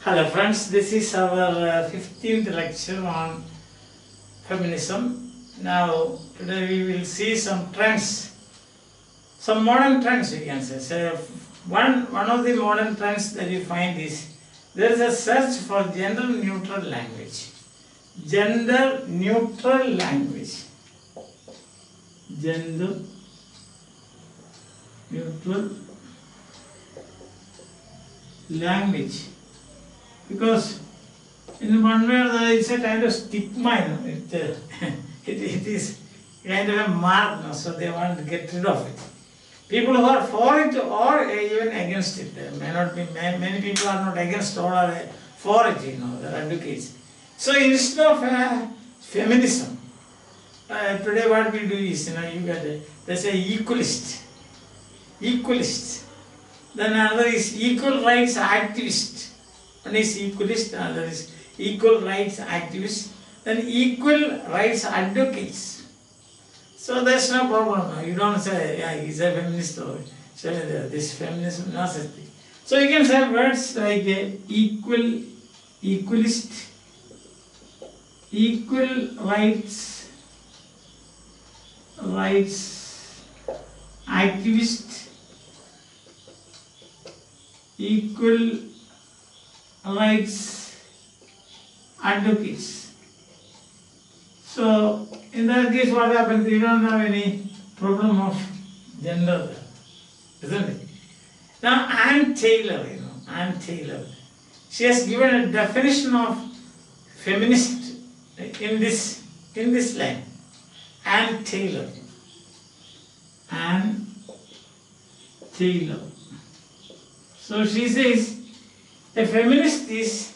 Hello friends, this is our 15th lecture on feminism. Now today we will see some trends, some modern trends we can say. So one of the modern trends that you find is there is a search for gender neutral language. Gender neutral language. Gender neutral language. Because in one way or the other it's a kind of stigma, it is kind of a mark, so they want to get rid of it. People who are for it or even against it, may not be, many people are not against or are for it, they're advocates. So instead of feminism, today what we do is, you get there's a equalist, then another is equal rights activist. One is equalist, another is equal rights activists, then equal rights advocates. So there's no problem. You don't say, yeah, he's a feminist or this feminism, no such thing. So you can say words like equalist, equal rights activist, equal rights advocates. So in that case what happens? You don't have any problem of gender there, isn't it? Now Anne Taylor, she has given a definition of feminist in this line. Anne Taylor. So she says, a feminist is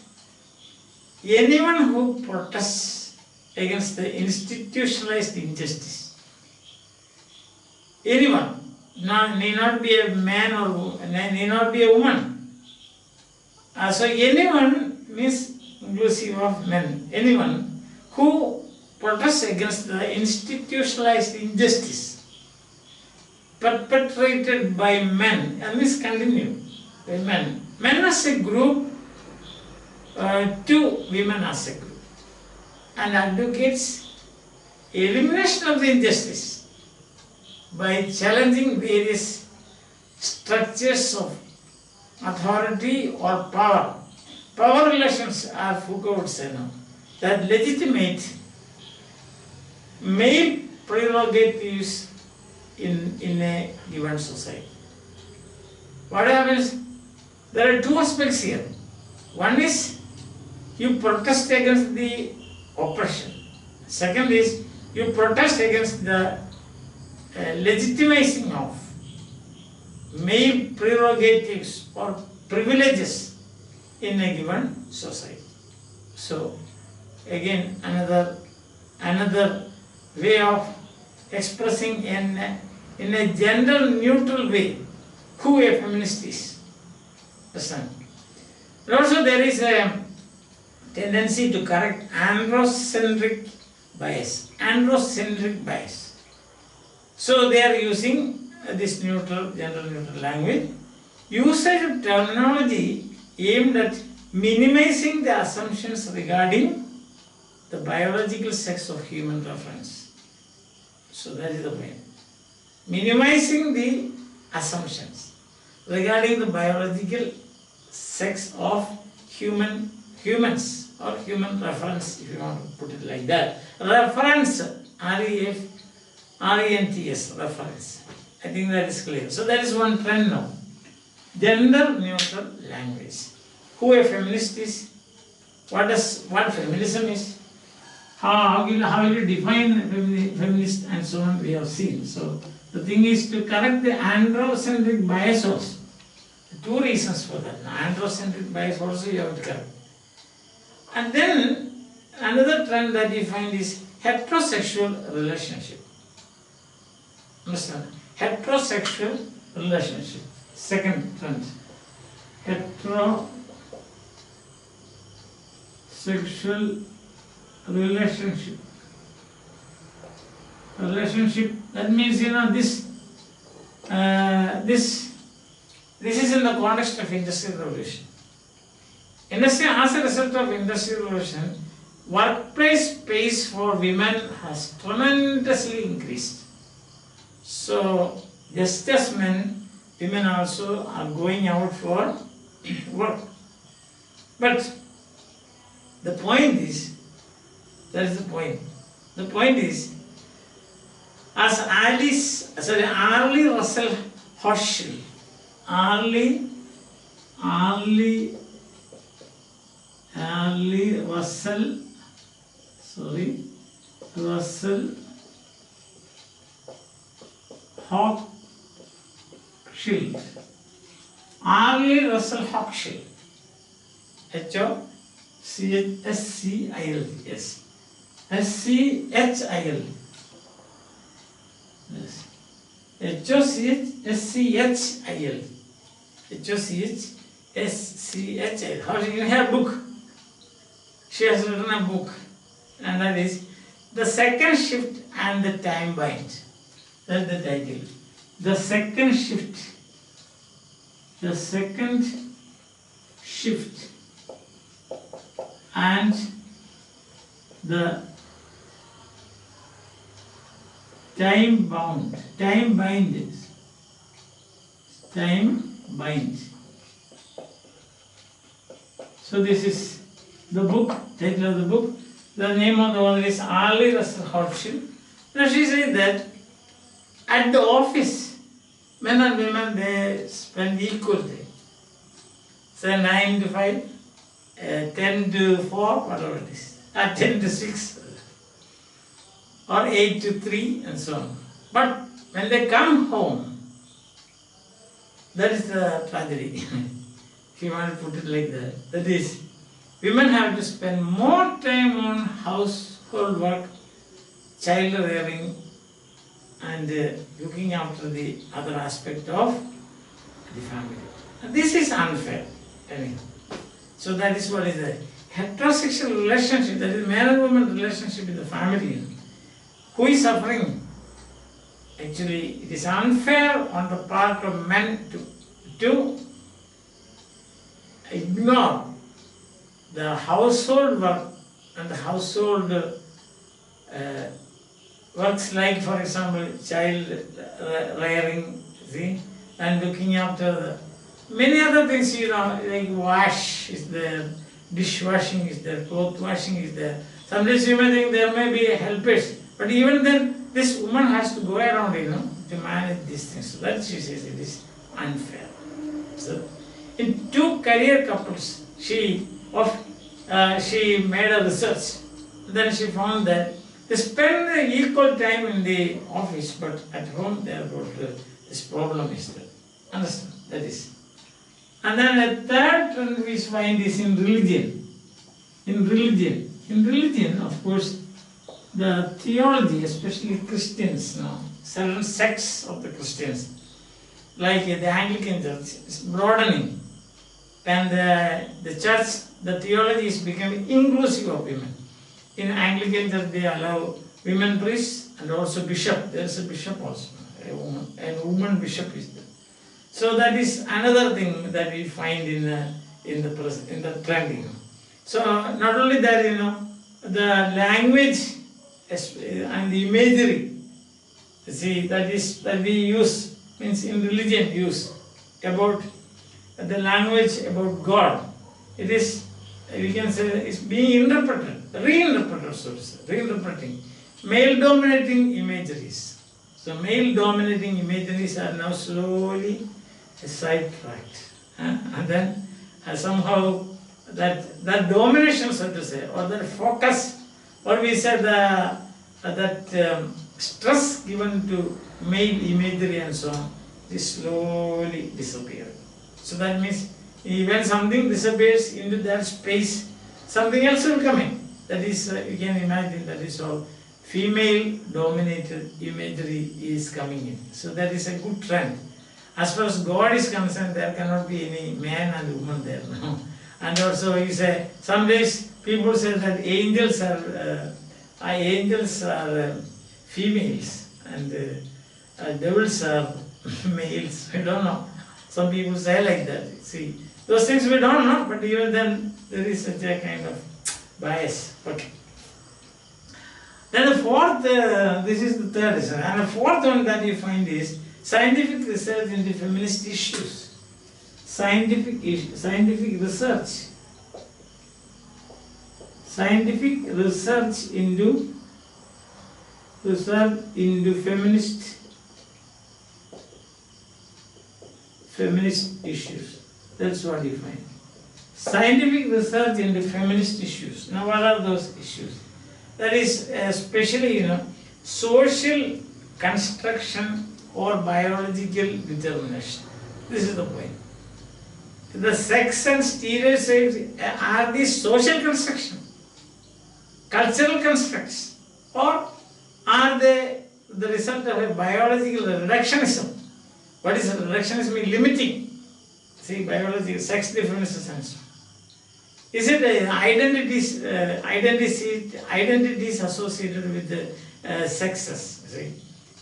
anyone who protests against the institutionalized injustice. Anyone, need not be a man or need not be a woman. So anyone means inclusive of men. Anyone who protests against the institutionalized injustice perpetrated by men, and this continues by men. Men as a group to women as a group, and advocates elimination of the injustice by challenging various structures of authority or power. Power relations are, Foucault would say now, that legitimate male prerogatives in a given society. What happens? There are two aspects here. One is you protest against the oppression. Second is you protest against the legitimizing of male prerogatives or privileges in a given society. So again another way of expressing in a gender neutral way who a feminist is. And also there is a tendency to correct androcentric bias. So they are using this gender neutral language. Usage of terminology aimed at minimizing the assumptions regarding the biological sex of human reference. So that is the point. Minimizing the assumptions regarding the biological sex of humans or human reference, if you want to put it like that. Reference, R-E-N-T-S, reference. I think that is clear. So that is one trend now. Gender neutral language. Who a feminist is, what feminism is, how will you define feminist, and so on, we have seen. So the thing is to correct the androcentric bias also. Two reasons for that. Androcentric bias also you have to correct. And then another trend that you find is heterosexual relationship. Understand? Heterosexual relationship. Second trend. Heterosexual relationship. That means this is in the context of Industrial Revolution. As a result of industrial revolution, workplace space for women has tremendously increased. So, just as men, women also are going out for work. But the point is, that is the point. The point is, as Arlie Russell Herschel, Arlie Russell Hochschild. Arlie Russell Hochschild. H-O-C-H-S-C-I-L. Yes. S-C-H-I-L. Yes. H-O-C-H-S-C-H-I-L. H-O-C-H-S-C-H-I-L. How in her book? She has written a book, and that is The Second Shift and the Time Bind. That's the title. The Second Shift. The Second Shift and the Time Bind. So this is the book, title of the book. The name of the author is Arlie Russell Hochschild. Now she said that at the office, men and women, they spend equal time. Say 9 to 5, 10 to 4, whatever it is, 10 to 6, or 8 to 3, and so on. But when they come home, that is the tragedy. If you want to put it like that. That is, women have to spend more time on household work, child rearing, and looking after the other aspect of the family. And this is unfair. Anyhow. So that is what is the heterosexual relationship, that is man and woman relationship in the family. Who is suffering? Actually, it is unfair on the part of men to ignore the household work and the household works, like, for example, child rearing, see, and looking after the many other things, like wash is there, dishwashing is there, cloth washing is there. Sometimes you may think there may be helpers, but even then, this woman has to go around, to manage these things. So that she says it is unfair. So, in 2 career couples, she made a research. Then she found that they spend the equal time in the office, but at home they have got this problem is there. Understand? That is. And then a third trend we find is in religion. In religion, of course, the theology, especially Christians now, certain sects of the Christians, like the Anglican Church, is broadening. And the church, the theology is becoming inclusive of women. In Anglican Church, they allow women priests and also bishop. There is a bishop also, a woman bishop is there. So that is another thing that we find in the trend. So not only that, the language and the imagery, see, that we use, means in religion use about the language about God. It is, we can say, it's being reinterpreted, so to say, reinterpreting male-dominating imageries. So male-dominating imageries are now slowly sidetracked, and then somehow that domination, so to say, or that focus, or we said that stress given to male imagery and so on, is slowly disappearing. So that means when something disappears into that space, something else will come in. That is, you can imagine, that is all female-dominated imagery is coming in. So that is a good trend. As far as God is concerned, there cannot be any man and woman there now. And also, you say, some days people say that angels are females and devils are males. I don't know. Some people say like that. See, those things we don't know, but even then there is such a kind of bias. Okay. Then the fourth, this is the third reason, and the fourth one that you find is scientific research into feminist issues. Scientific research. Scientific research into feminist issues. That's what you find. Scientific research into feminist issues. Now, what are those issues? That is especially, social construction or biological determination. This is the point. The sex and stereotypes are these social construction, cultural constructs, or are they the result of a biological reductionism? What is reductionism? Limiting. See, biological sex differences and so on. Is it identities associated with the sexes? See?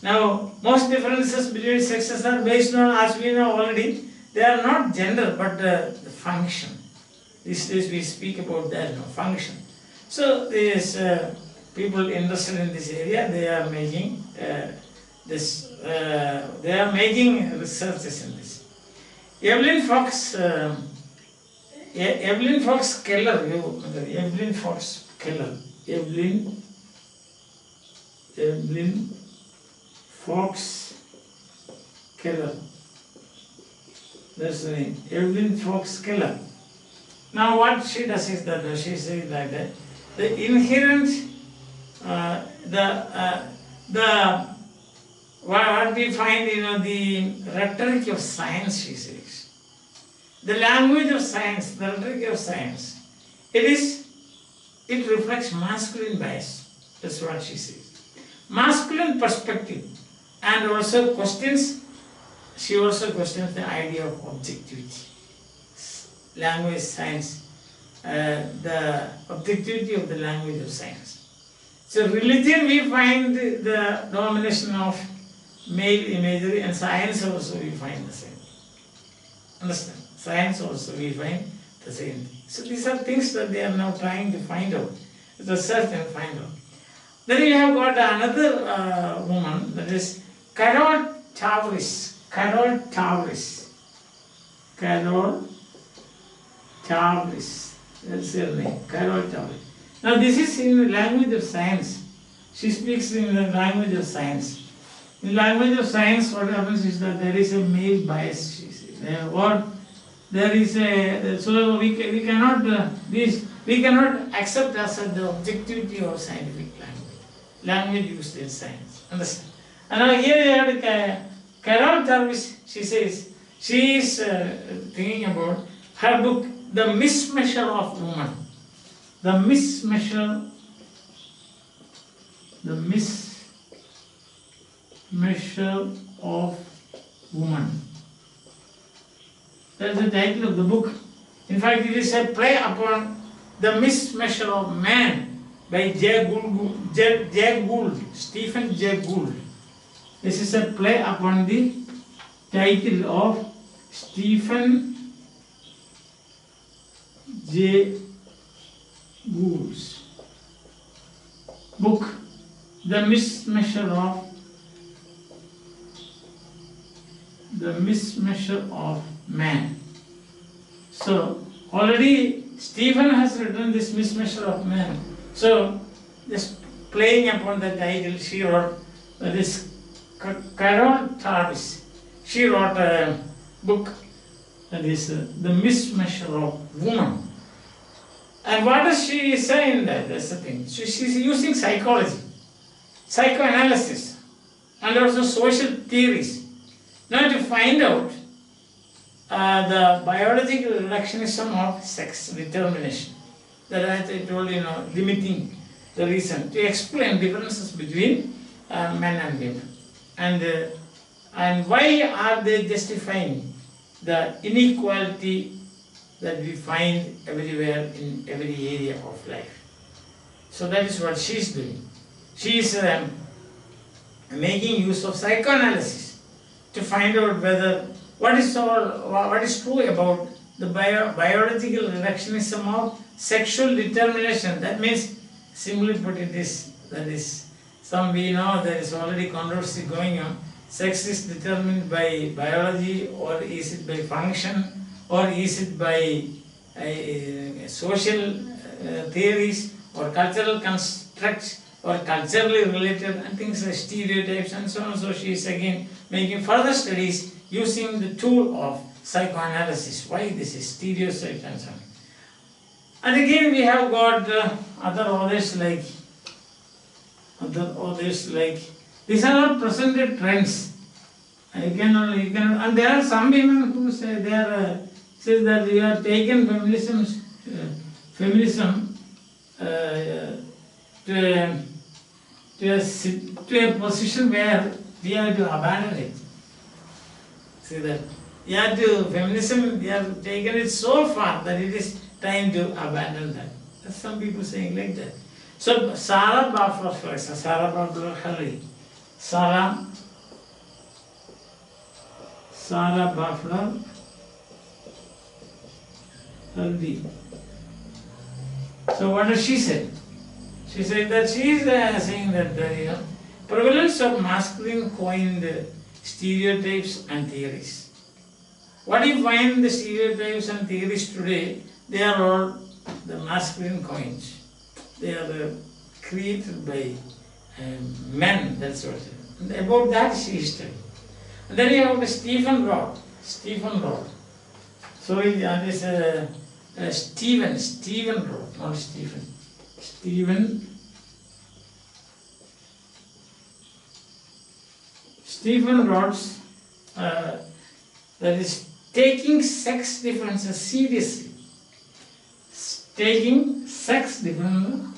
Now, most differences between sexes are based on, as we know already, they are not gender but the function. These days we speak about that, function. So, these people interested in this area, they are making researches in this. Evelyn Fox Keller. That's the name. Evelyn Fox Keller. Now what she does is that she says like that the inherent what we find the rhetoric of science, she says. The language of science, the rhetoric of science, it reflects masculine bias. That's what she says. Masculine perspective, and also she also questions the idea of objectivity. Language science, the objectivity of the language of science. So religion, we find the domination of male imagery, and science also we find the same. Understand? Science also we find the same thing. So these are things that they are now trying to find out, research and find out. Then you have got another woman, that is Carol Tavris. That's her name, Carol Tavris. Now this is in the language of science. She speaks in the language of science. In language of science, what happens is that there is a male bias, she says. Or there is a, so we cannot accept as the objectivity of scientific language used in science. Understand? And now here you have Carol Jarvis. She says she is thinking about her book, The Mismeasure of Woman. The mismeasure of woman. That's the title of the book. In fact, it is a play upon The Mismeasure of Man by Stephen Jay Gould. This is a play upon the title of Stephen Jay Gould's book, The Mismeasure of Man. So already Stephen has written this Mismeasure of Man. So just playing upon the title, she wrote, that is Carol Jarvis. She wrote a book, that is The Mismeasure of Woman. And what does she say in that? That's the thing. So she's using psychology, psychoanalysis, and also social theories now to find out the biological reductionism of sex determination. That, as I told you, limiting the reason to explain differences between men and women, and why are they justifying the inequality that we find everywhere in every area of life. So that is what she is doing. She is making use of psychoanalysis to find out whether what is true about the biological reductionism of sexual determination? That means, simply put it is, that is, we know there is already controversy going on. Sex is determined by biology, or is it by function, or is it by social theories, or cultural constructs, or culturally related, and things like stereotypes and so on. So she is again making further studies using the tool of psychoanalysis. Why this is stereotypes and so on. And again we have got other authors like these are all presented trends. And there are some women who say they are says that we have taken feminism to a position where we have to abandon it. See that? Feminism, we have taken it so far that it is time to abandon that. That's some people saying like that. So Sarah Butler, for example, Sarah Butler Haldi. So what does she say? She said that she is saying that the prevalence of masculine coined stereotypes and theories. What do you find the stereotypes and theories today? They are all the masculine coins. They are created by men, that's what. And about that she is studying. And then you have the Stephen Roth. Sorry, that is Stephen Roth, not Stephen. Stephen Roth's, that is taking sex differences seriously. Taking sex differences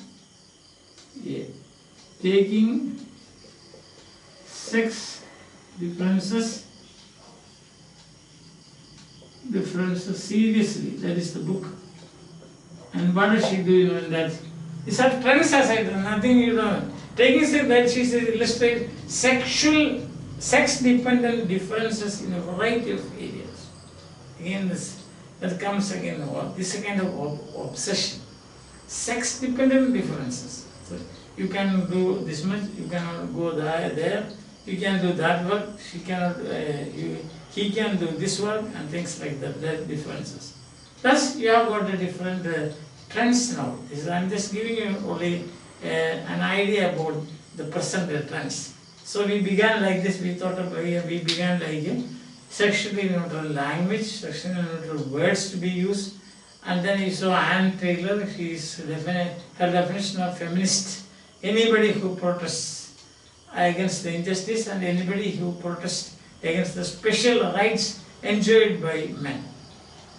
seriously. That is the book. And what does she do in that? These are trends, as I do, nothing you know. Taking sex, that she says illustrate sex-dependent differences in a variety of areas. Again, that comes again, this kind of obsession. Sex-dependent differences. So you can do this much, you cannot go there, you can do that work, he can do this work, and things like that, differences. Thus, you have got the different trends now. I am just giving you only an idea about the present trends. So we began like this, we began like sexually neutral language, sexually neutral words to be used, and then you saw Anne Taylor, her definition of feminist, anybody who protests against the injustice and anybody who protests against the special rights enjoyed by men.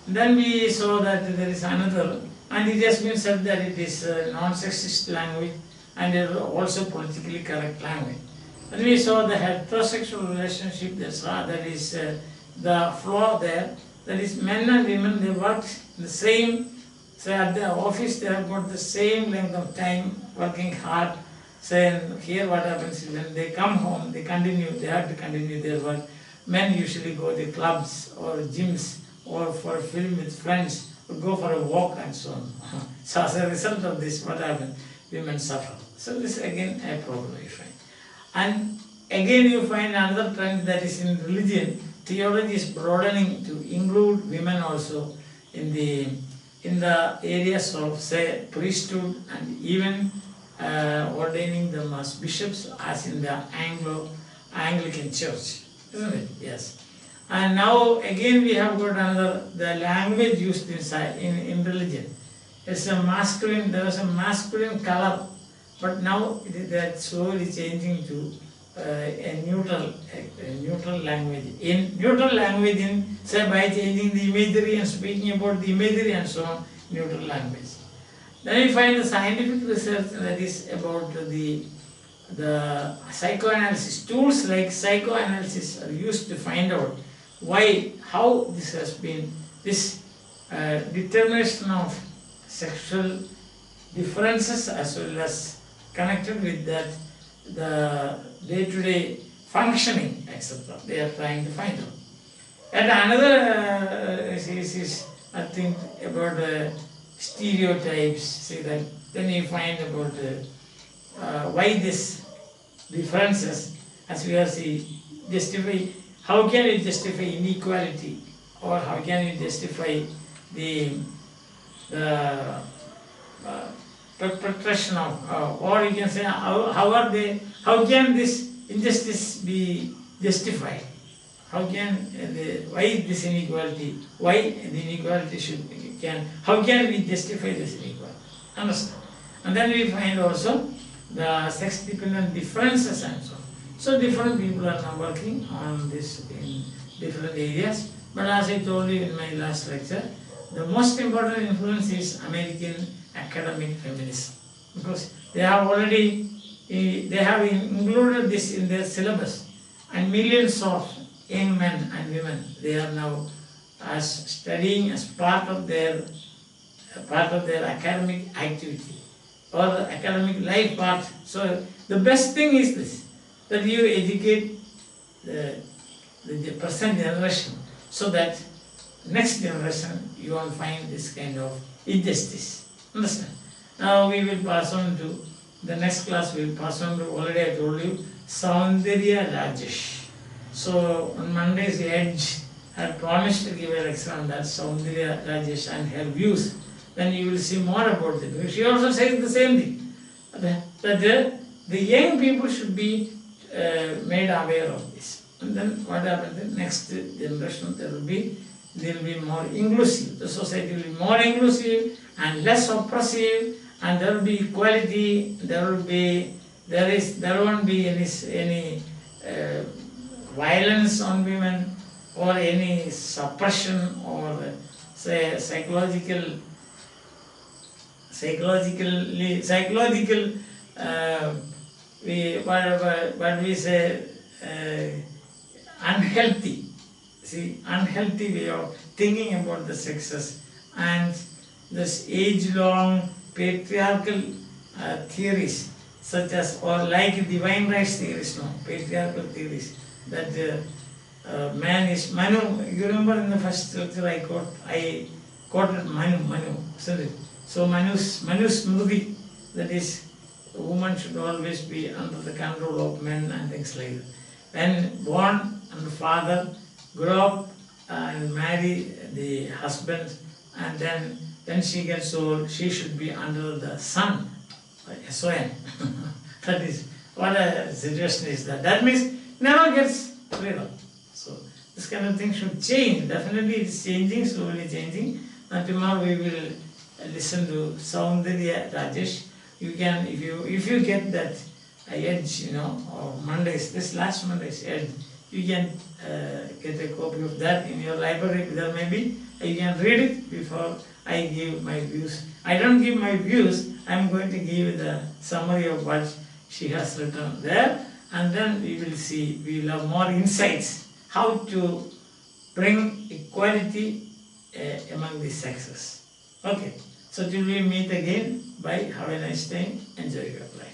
Then we saw that there is another, and it has been said that it is non-sexist language and also politically correct language. And we saw the heterosexual relationship, that is the flaw there, that is men and women, they work the same, so at the office they have got the same length of time working hard. So here what happens is when they come home, they have to continue their work. Men usually go to clubs or gyms or for a film with friends, or go for a walk and so on. So as a result of this, what happens? Women suffer. So this is again a problem you find. And again you find another trend, that is in religion. Theology is broadening to include women also in the areas of, say, priesthood, and even ordaining them as bishops, as in the Anglican Church, isn't it? Yes. And now again we have got the language used in religion. It's a masculine, there was a masculine color, but now that's slowly changing to a neutral language. In neutral language, say by changing the imagery and speaking about the imagery and so on, neutral language. Then we find the scientific research that is about the psychoanalysis. Tools like psychoanalysis are used to find out how this has been, this determination of sexual differences as well as connected with that, the day-to-day functioning, etc. They are trying to find out. And another is I think about stereotypes. See that then you find about why this differences, as we are see, justify. How can it justify inequality, or how can it justify the perpetration of, or you can say how can this injustice be justified? How can why this inequality? Why the inequality how can we justify this inequality? Understand? And then we find also the sex-dependent differences and so on. So different people are now working on this in different areas. But as I told you in my last lecture, the most important influence is American academic feminism, because they have included this in their syllabus, and millions of young men and women, they are now as studying as part of their academic activity or academic life part. So the best thing is this, that you educate the present generation, so that next generation you won't find this kind of injustice. Understand? Now we will pass on to the next class. We will pass on to, already I told you, Saundarya Rajesh. So on Monday's Edge had promised to give a lecture on that, Saundarya Rajesh and her views. Then you will see more about it. Because she also says the same thing, that the young people should be made aware of this. And then what happens? The next generation, they will be more inclusive. The society will be more inclusive and less oppressive, and there will be equality. There won't be any violence on women, or any suppression, or say psychological what we say unhealthy. See, unhealthy way of thinking about the sexes, and this age-long patriarchal theories, such as, or like divine rights theories, no, patriarchal theories, that man is Manu. You remember in the first lecture I quoted Manu, isn't it? So Manu's Smriti, that is, a woman should always be under the control of men and things like that. When born and the father, grow up and marry the husband, and then she gets old, she should be under the son, S-O-N. That is, what a situation is that. That means never gets rid of. So this kind of thing should change. Definitely it is changing, slowly changing. And tomorrow we will listen to Saundarya Rajesh. You can, if you get that Edge, or Mondays, this last Monday's Edge, you can get a copy of that in your library. There may be. You can read it before I give my views. I don't give my views. I am going to give the summary of what she has written there, and then we will see. We will have more insights how to bring equality among the sexes. Okay. So till we meet again. Bye. Have a nice time. Enjoy your life.